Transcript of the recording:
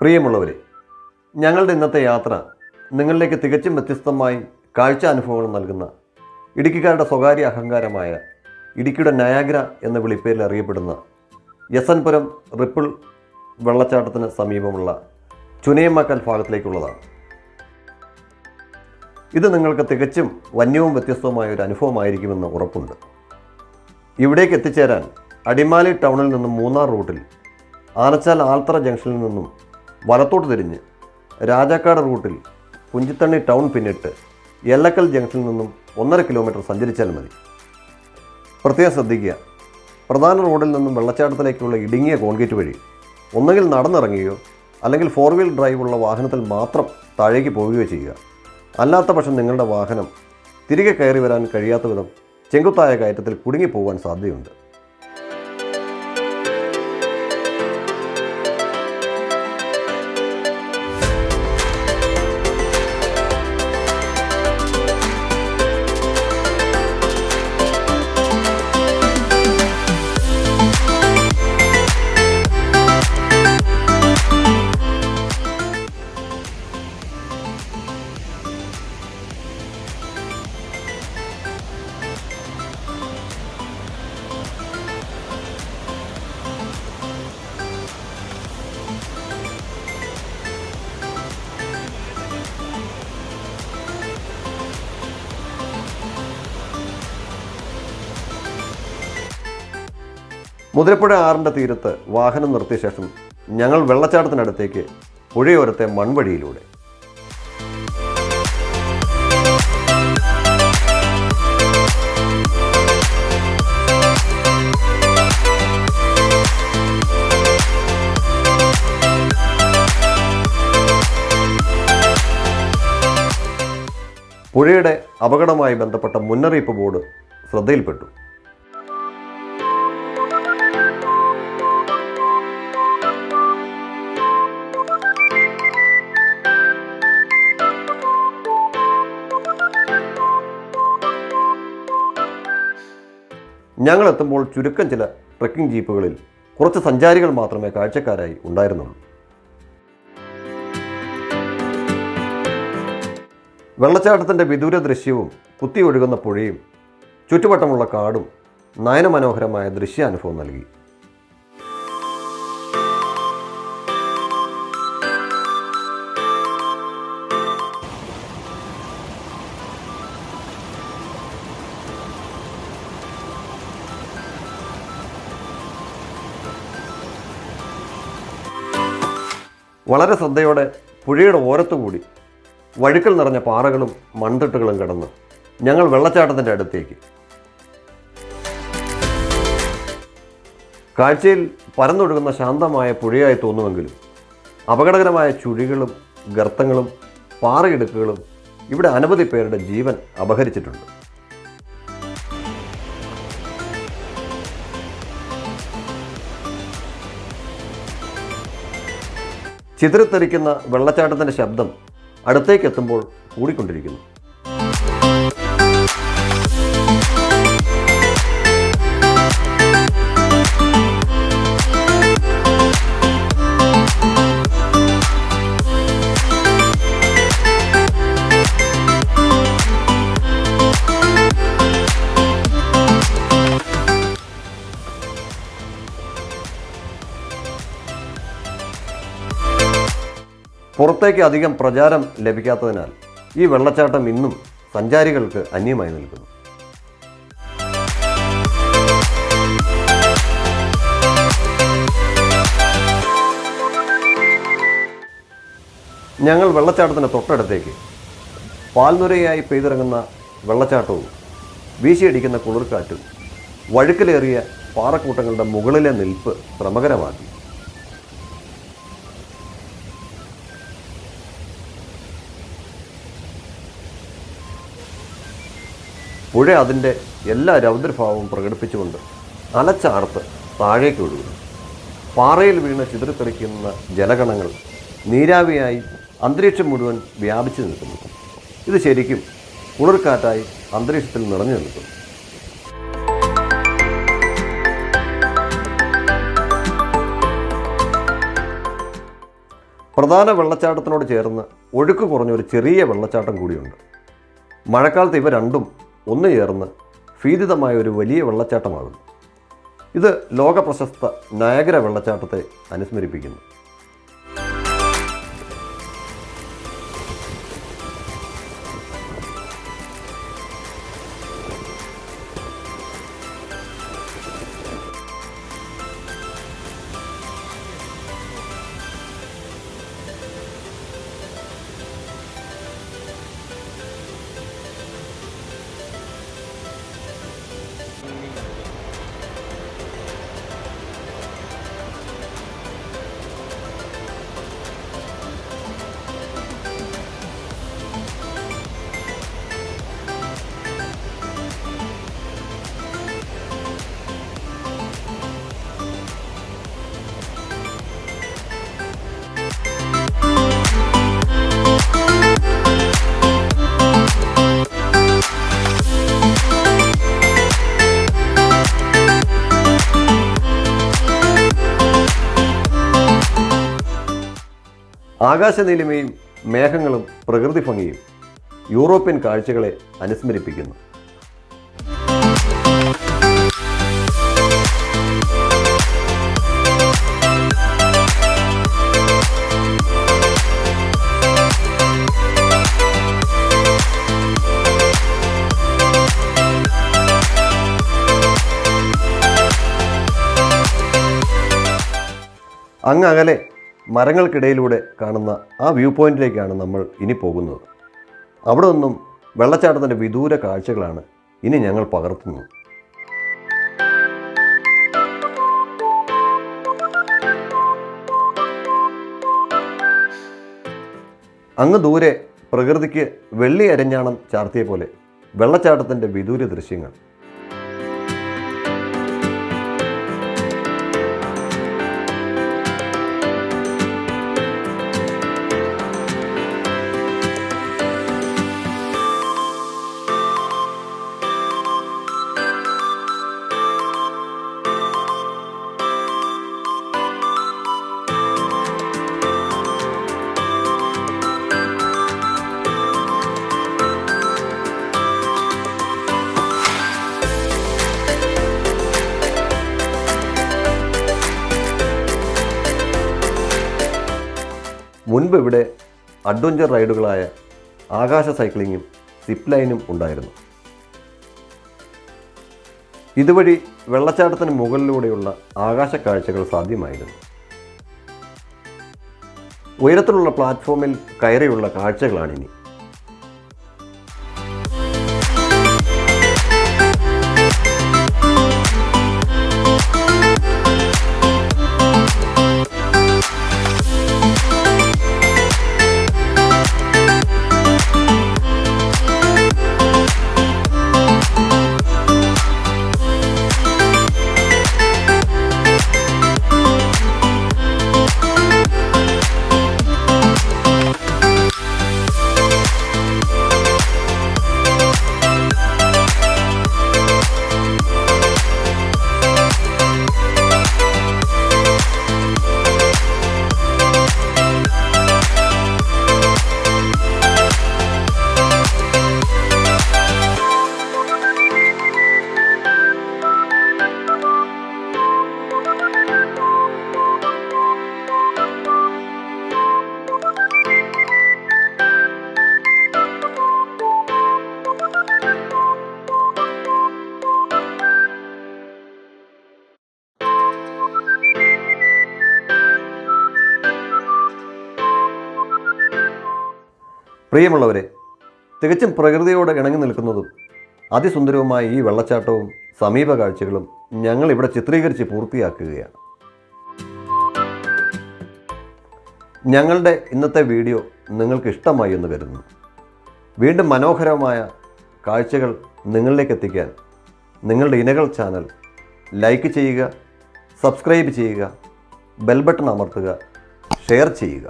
പ്രിയമുള്ളവരെ, ഞങ്ങളുടെ ഇന്നത്തെ യാത്ര നിങ്ങളിലേക്ക് തികച്ചും വ്യത്യസ്തമായി കാഴ്ച അനുഭവങ്ങൾ നൽകുന്ന ഇടുക്കിക്കാരുടെ സ്വകാര്യ അഹങ്കാരമായ ഇടുക്കിയുടെ നയാഗ്ര എന്ന വിളിപ്പേരിൽ അറിയപ്പെടുന്ന യസൻപുരം റിപ്പിൾ വെള്ളച്ചാട്ടത്തിന് സമീപമുള്ള ചുനയമ്മക്കൽ ഭാഗത്തിലേക്കുള്ളതാണ്. ഇത് നിങ്ങൾക്ക് തികച്ചും വന്യവും വ്യത്യസ്തവുമായ ഒരു അനുഭവമായിരിക്കുമെന്ന് ഉറപ്പുണ്ട്. ഇവിടേക്ക് എത്തിച്ചേരാൻ അടിമാലി ടൗണിൽ നിന്നും മൂന്നാർ റൂട്ടിൽ ആനച്ചാൽ ആൽത്തറ ജംഗ്ഷനിൽ നിന്നും വലത്തോട്ട് തിരിഞ്ഞ് രാജാക്കാട് റൂട്ടിൽ കുഞ്ചിത്തണ്ണി ടൗൺ പിന്നിട്ട് എല്ലക്കൽ ജംഗ്ഷനിൽ നിന്നും 1.5 കിലോമീറ്റർ സഞ്ചരിച്ചാൽ മതി. പ്രത്യേകം ശ്രദ്ധിക്കുക, പ്രധാന റോഡിൽ നിന്നും വെള്ളച്ചാട്ടത്തിലേക്കുള്ള ഇടുങ്ങിയ കോൺക്രീറ്റ് വഴി ഒന്നുകിൽ നടന്നിറങ്ങുകയോ അല്ലെങ്കിൽ 4 വീൽ ഡ്രൈവ് ഉള്ള വാഹനത്തിൽ മാത്രം താഴേക്ക് പോവുകയോ ചെയ്യുക. അല്ലാത്ത പക്ഷം നിങ്ങളുടെ വാഹനം തിരികെ കയറി വരാൻ കഴിയാത്ത വിധം ചെങ്കുത്തായ കയറ്റത്തിൽ കുടുങ്ങിപ്പോകാൻ സാധ്യതയുണ്ട്. മുതിരപ്പുഴ ആറിൻ്റെ തീരത്ത് വാഹനം നിർത്തിയ ശേഷം ഞങ്ങൾ വെള്ളച്ചാട്ടത്തിനടുത്തേക്ക് പുഴയോരത്തെ മൺവഴിയിലൂടെ. പുഴയുടെ അപകടവുമായി ബന്ധപ്പെട്ട മുന്നറിയിപ്പ് ബോർഡ് ശ്രദ്ധയിൽപ്പെട്ടു. ഞങ്ങളെത്തുമ്പോൾ ചുരുക്കം ചില ട്രെക്കിംഗ് ജീപ്പുകളിൽ കുറച്ച് സഞ്ചാരികൾ മാത്രമേ കാഴ്ചക്കാരായി ഉണ്ടായിരുന്നുള്ളൂ. വെള്ളച്ചാട്ടത്തിൻ്റെ വിദൂര ദൃശ്യവും കുത്തിയൊഴുകുന്ന പുഴയും ചുറ്റുവട്ടമുള്ള കാടും നയനമനോഹരമായ ദൃശ്യാനുഭവം നൽകി. വളരെ ശ്രദ്ധയോടെ പുഴയുടെ ഓരത്തുകൂടി വഴുക്കൽ നിറഞ്ഞ പാറകളും മൺതിട്ടുകളും കടന്ന് ഞങ്ങൾ വെള്ളച്ചാട്ടത്തിൻ്റെ അടുത്തേക്ക്. കാഴ്ചയിൽ പരന്നൊഴുകുന്ന ശാന്തമായ പുഴയായി തോന്നുമെങ്കിലും അപകടകരമായ ചുഴികളും ഗർത്തങ്ങളും പാറയിടുക്കുകളും ഇവിടെ അനവധി പേരുടെ ജീവൻ അപഹരിച്ചിട്ടുണ്ട്. ചിതറിത്തെറിക്കുന്ന വെള്ളച്ചാട്ടത്തിൻ്റെ ശബ്ദം അടുത്തേക്ക് എത്തുമ്പോൾ കൂടിക്കൊണ്ടിരിക്കുന്നു. പുറത്തേക്ക് അധികം പ്രചാരം ലഭിക്കാത്തതിനാൽ ഈ വെള്ളച്ചാട്ടം ഇന്നും സഞ്ചാരികൾക്ക് അന്യമായി നിൽക്കുന്നു. ഞങ്ങൾ വെള്ളച്ചാട്ടത്തിന് തൊട്ടടുത്തേക്ക് പാൽനുരയായി പെയ്തിറങ്ങുന്ന വെള്ളച്ചാട്ടവും വീശിയടിക്കുന്ന കുളിർക്കാറ്റും വഴുക്കലേറിയ പാറക്കൂട്ടങ്ങളുടെ മുകളിലെ നിൽപ്പ് ശ്രമകരമാക്കി. പുഴ അതിൻ്റെ എല്ലാ രൗദ്രഭാവവും പ്രകടിപ്പിച്ചുകൊണ്ട് അലച്ചാർത്ത് താഴേക്ക് ഒഴുകുന്നു. പാറയിൽ വീണ് ചിതറിത്തെറിക്കുന്ന ജലകണങ്ങൾ നീരാവിയായി അന്തരീക്ഷം മുഴുവൻ വ്യാപിച്ചു നിൽക്കുന്നു. ഇത് ശരിക്കും കുളിർക്കാറ്റായി അന്തരീക്ഷത്തിൽ നിറഞ്ഞു നിൽക്കുന്നു. പ്രധാന വെള്ളച്ചാട്ടത്തിനോട് ചേർന്ന് ഒഴുക്ക് കുറഞ്ഞൊരു ചെറിയ വെള്ളച്ചാട്ടം കൂടിയുണ്ട്. മഴക്കാലത്ത് ഇവ രണ്ടും ഒന്നു ചേർന്ന് ഭീതിതമായ ഒരു വലിയ വെള്ളച്ചാട്ടമാകുന്നു. ഇത് ലോക പ്രശസ്ത നയാഗ്ര വെള്ളച്ചാട്ടത്തെ അനുസ്മരിപ്പിക്കുന്നു. ആകാശനീലിമയും മേഘങ്ങളും പ്രകൃതി ഭംഗിയും യൂറോപ്യൻ കാഴ്ചകളെ അനുസ്മരിപ്പിക്കുന്നു. അങ്ങ് അകലെ മരങ്ങൾക്കിടയിലൂടെ കാണുന്ന ആ വ്യൂ പോയിന്റിലേക്കാണ് നമ്മൾ ഇനി പോകുന്നത്. അവിടെ നിന്നും വെള്ളച്ചാട്ടത്തിൻ്റെ വിദൂര കാഴ്ചകളാണ് ഇനി ഞങ്ങൾ പകർത്തുന്നത്. അങ്ങ് ദൂരെ പ്രകൃതിക്ക് വെള്ളി അരഞ്ഞാണം ചാർത്തിയ പോലെ വെള്ളച്ചാട്ടത്തിൻ്റെ വിദൂര ദൃശ്യങ്ങൾ. മുൻപ് ഇവിടെ അഡ്വഞ്ചർ റൈഡുകളായ ആകാശ സൈക്ലിങ്ങും സിപ്പ് ലൈനും ഉണ്ടായിരുന്നു. ഇതുവഴി വെള്ളച്ചാട്ടത്തിന് മുകളിലൂടെയുള്ള ആകാശ കാഴ്ചകൾ സാധ്യമായിരുന്നു. ഉയരത്തിലുള്ള പ്ലാറ്റ്ഫോമിൽ കയറിയുള്ള കാഴ്ചകളാണിനി. പ്രിയമുള്ളവരെ, തികച്ചും പ്രകൃതിയോട് ഇണങ്ങി നിൽക്കുന്നതും അതിസുന്ദരവുമായ ഈ വെള്ളച്ചാട്ടവും സമീപ കാഴ്ചകളും ഞങ്ങളിവിടെ ചിത്രീകരിച്ച് പൂർത്തിയാക്കുകയാണ്. ഞങ്ങളുടെ ഇന്നത്തെ വീഡിയോ നിങ്ങൾക്ക് ഇഷ്ടമായി എന്ന് കരുതുന്നു. വീണ്ടും മനോഹരമായ കാഴ്ചകൾ നിങ്ങളിലേക്ക് എത്തിക്കാൻ നിങ്ങളുടെ ഇനകൾ ചാനൽ ലൈക്ക് ചെയ്യുക, സബ്സ്ക്രൈബ് ചെയ്യുക, ബെൽ ബട്ടൺ അമർത്തുക, ഷെയർ ചെയ്യുക.